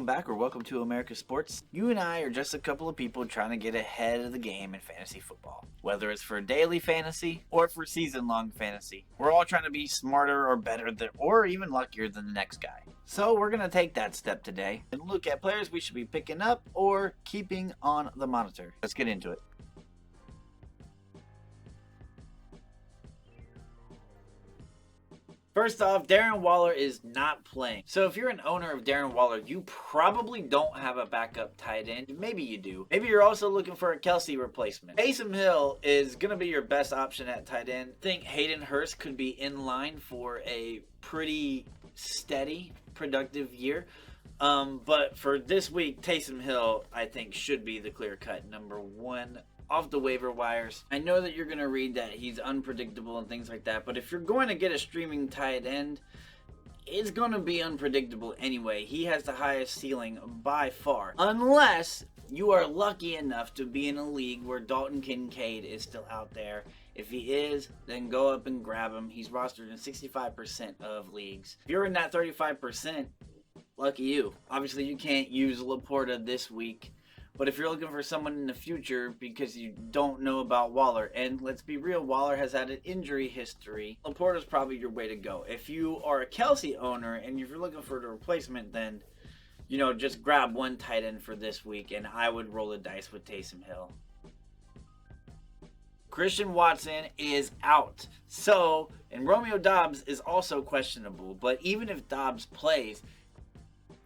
welcome back or welcome to America Sports. You and I are just a couple of people trying to get ahead of the game in fantasy football. Whether it's for daily fantasy or for season-long fantasy, we're all trying to be smarter or better than, or even luckier than the next guy. So we're going to take that step today and look at players we should be picking up or keeping on the monitor. Let's get into it. First off, Darren Waller is not playing. So if you're an owner of Darren Waller, you probably don't have a backup tight end. Maybe you do. Maybe you're also looking for a Kelsey replacement. Taysom Hill is going to be your best option at tight end. I think Hayden Hurst could be in line for a pretty steady, productive year. But for this week, Taysom Hill, I think, should be the clear-cut number one off the waiver wires. I know that you're going to read that he's unpredictable and things like that, but if you're going to get a streaming tight end, it's going to be unpredictable anyway. He has the highest ceiling by far. Unless you are lucky enough to be in a league where Dalton Kincaid is still out there. If he is, then go up and grab him. He's rostered in 65% of leagues. If you're in that 35%, lucky you. Obviously, you can't use Laporta this week. But if you're looking for someone in the future because you don't know about Waller, and let's be real, Waller has had an injury history, Laporta's probably your way to go. If you are a Kelsey owner and if you're looking for a replacement, then, just grab one tight end for this week, and I would roll the dice with Taysom Hill. Christian Watson is out. And Romeo Doubs is also questionable. But even if Doubs plays,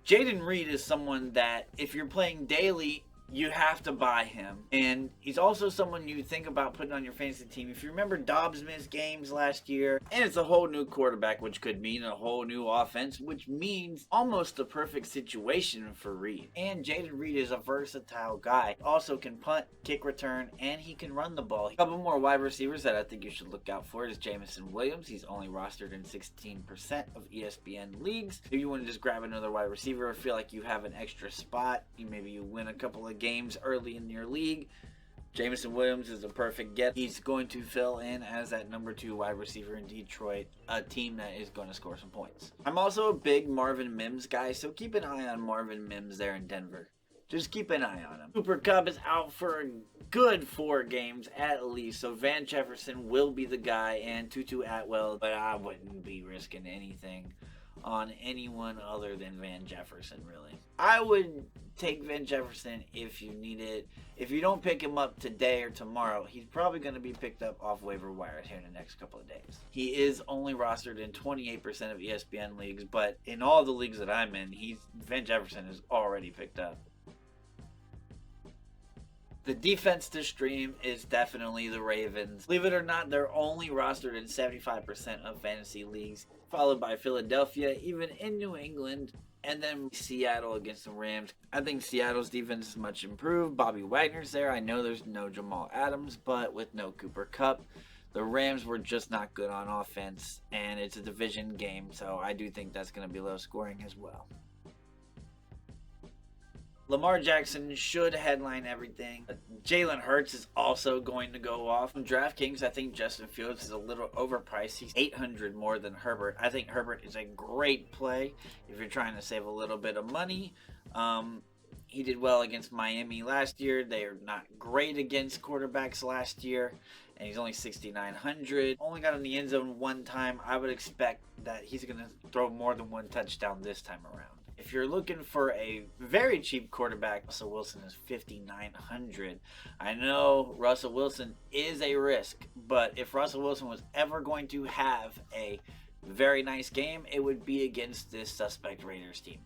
Jaden Reed is someone that if you're playing daily, you have to buy him. And he's also someone you think about putting on your fantasy team. If you remember, Doubs missed games last year, and it's a whole new quarterback, which could mean a whole new offense, which means almost the perfect situation for Reed. And Jaden Reed is a versatile guy. Also can punt, kick return, and he can run the ball. A couple more wide receivers that I think you should look out for is Jameson Williams. He's only rostered in 16% of ESPN leagues. If you want to just grab another wide receiver or feel like you have an extra spot, maybe you win a couple of games early in your league, Jameson Williams is a perfect get. He's going to fill in as that number 2 wide receiver in Detroit, a team that is going to score some points. I'm also a big Marvin Mims guy, so keep an eye on Marvin Mims there in Denver. Just keep an eye on him. Cooper Kupp is out for a good 4 games at least, so Van Jefferson will be the guy, and Tutu Atwell, but I wouldn't be risking anything on anyone other than Van Jefferson, really. I would take Van Jefferson if you need it. If you don't pick him up today or tomorrow, he's probably going to be picked up off waiver wire here in the next couple of days. He is only rostered in 28% of ESPN leagues, but in all the leagues that I'm in, Van Jefferson is already picked up. The defense to stream is definitely the Ravens. Believe it or not, they're only rostered in 75% of fantasy leagues, followed by Philadelphia, even in New England, and then Seattle against the Rams. I think Seattle's defense is much improved. Bobby Wagner's there. I know there's no Jamal Adams, but with no Cooper Kupp, the Rams were just not good on offense, and it's a division game, so I do think that's going to be low scoring as well. Lamar Jackson should headline everything. Jalen Hurts is also going to go off. On DraftKings, I think Justin Fields is a little overpriced. He's $800 more than Herbert. I think Herbert is a great play if you're trying to save a little bit of money. He did well against Miami last year. They are not great against quarterbacks last year, and he's only $6,900. Only got in the end zone one time. I would expect that he's going to throw more than one touchdown this time around. If you're looking for a very cheap quarterback, Russell Wilson is $5,900. I know Russell Wilson is a risk, but if Russell Wilson was ever going to have a very nice game, it would be against this suspect Raiders team.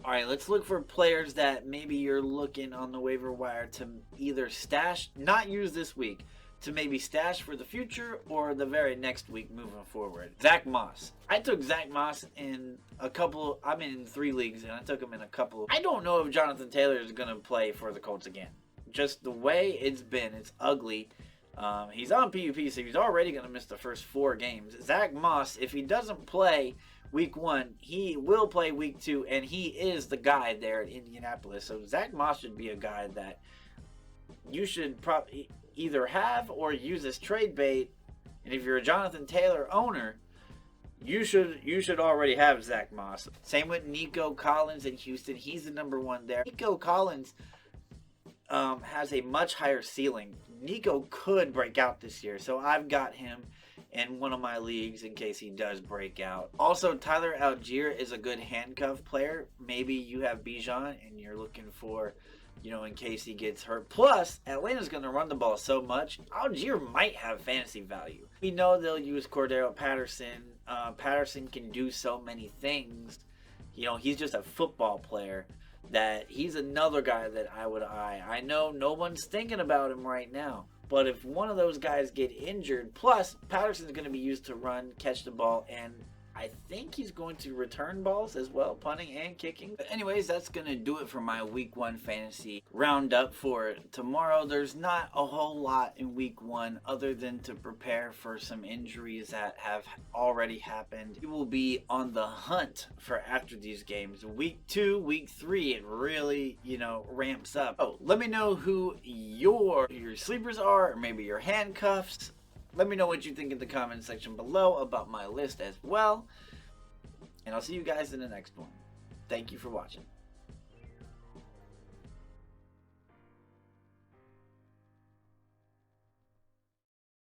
All right, let's look for players that maybe you're looking on the waiver wire to either stash, not use this week, to maybe stash for the future or the very next week moving forward. Zach Moss. I took Zach Moss in I'm in 3 leagues, and I took him in a couple. I don't know if Jonathan Taylor is going to play for the Colts again. Just the way it's been, it's ugly. He's on PUP, so he's already going to miss the first 4 games. Zach Moss, if he doesn't play week 1, he will play week 2, and he is the guy there in Indianapolis. So Zach Moss should be a guy that you should probably either have or use as trade bait. And if you're a Jonathan Taylor owner, you should already have Zach Moss. Same with Nico Collins in Houston. He's the number one there. Nico Collins has a much higher ceiling. Nico could break out this year, so I've got him in one of my leagues in case he does break out. Also, Tyler Algier is a good handcuff player. Maybe you have Bijan and you're looking for, in case he gets hurt. Plus, Atlanta's going to run the ball so much, Algier might have fantasy value. We know they'll use Cordero Patterson. Patterson can do so many things. He's just a football player that he's another guy that I would eye. I know no one's thinking about him right now. But if one of those guys get injured, plus Patterson's going to be used to run, catch the ball, and I think he's going to return balls as well, punting and kicking. But anyways, that's going to do it for my week 1 fantasy roundup for tomorrow. There's not a whole lot in week 1 other than to prepare for some injuries that have already happened. We will be on the hunt for after these games. Week 2, week 3, it really, ramps up. Oh, let me know who your sleepers are, or maybe your handcuffs. Let me know what you think in the comment section below about my list as well. And I'll see you guys in the next one. Thank you for watching.